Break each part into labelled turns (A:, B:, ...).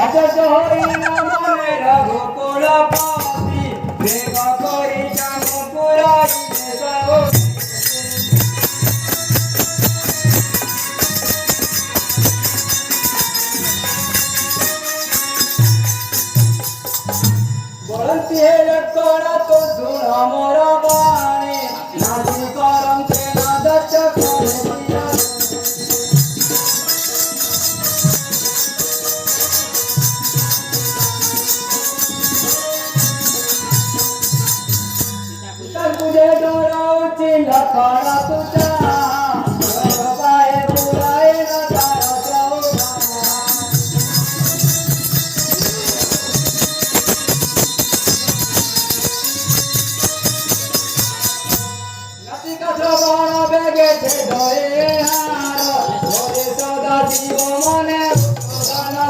A: अजज हरिण मने रघुकुल पति वेग करि जानु पुराइले सब बोलती है कोड़ा तो सुना मोरा बाणी नाची करम के नादच करे दिया तुझे डोरा उठी लखड़ा तुझा बाए बुलाए न तारा जाऊंगा नती का श्रवण बेगे थे धोए हार भोरे सदा शिव मने उदान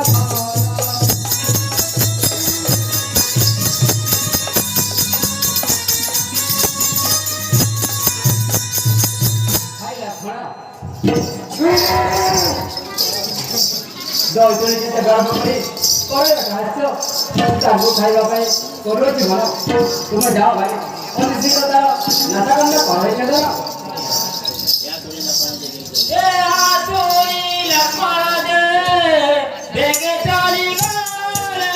A: दौड़े जिते गरम करी करे घास तागु खाइबा पई करूची भला तुम जाओ भाई और शीघ्र तार नाता करना पड़े के दो ए हाथोई लखण दे बेगे चली गले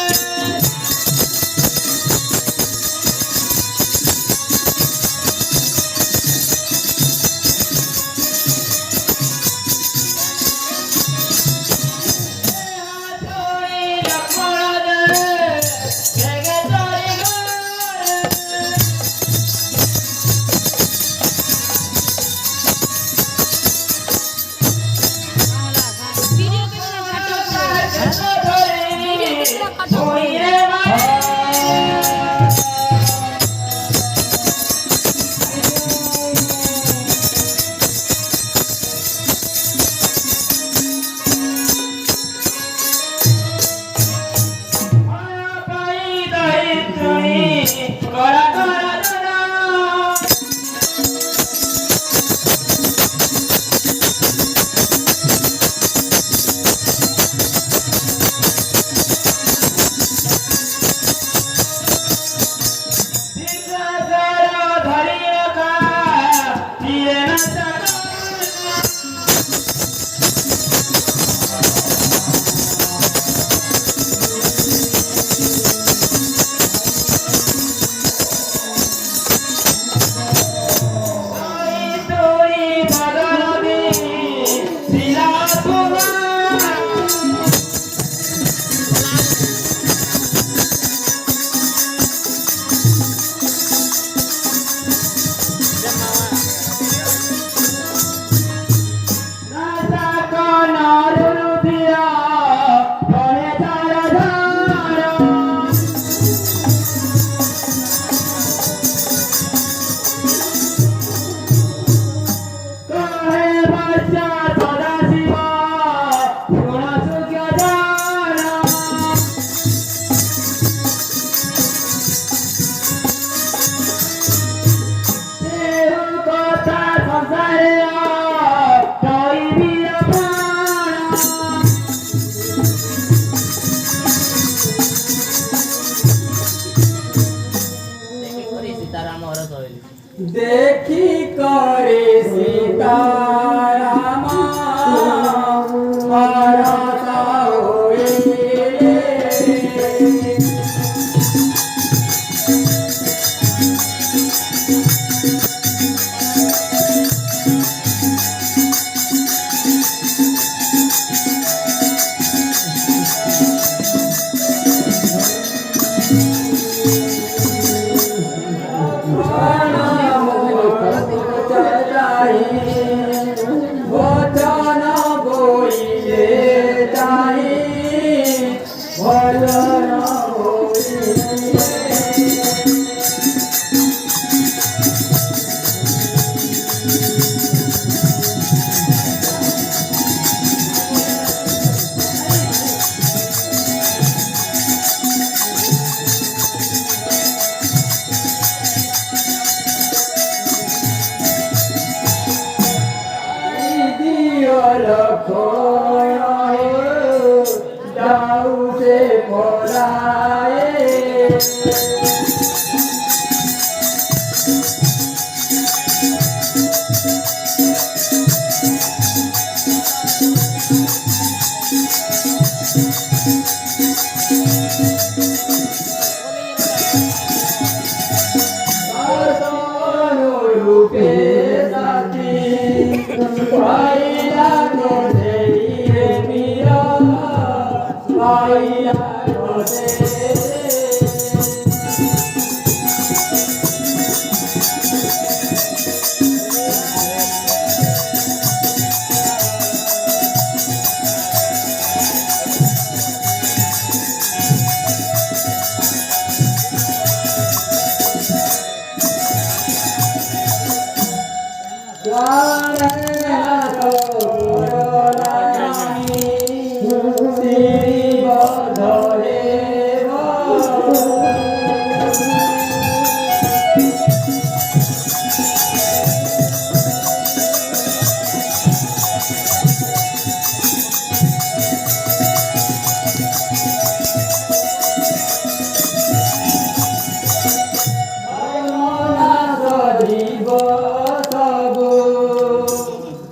A: उसे पलाए रूपे साथी पाइला तो तेरे मिया पाइला तो तेरे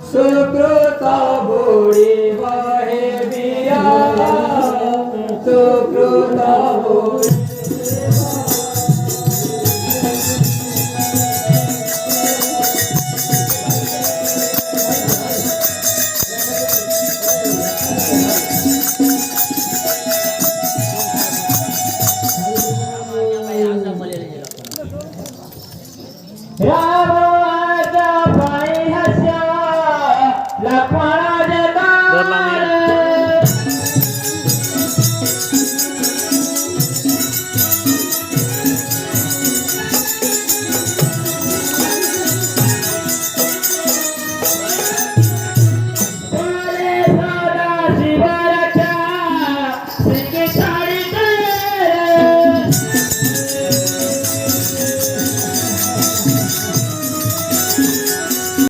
A: सुकृत बुढ़ी बहे बिया सुकृत बुढ़ी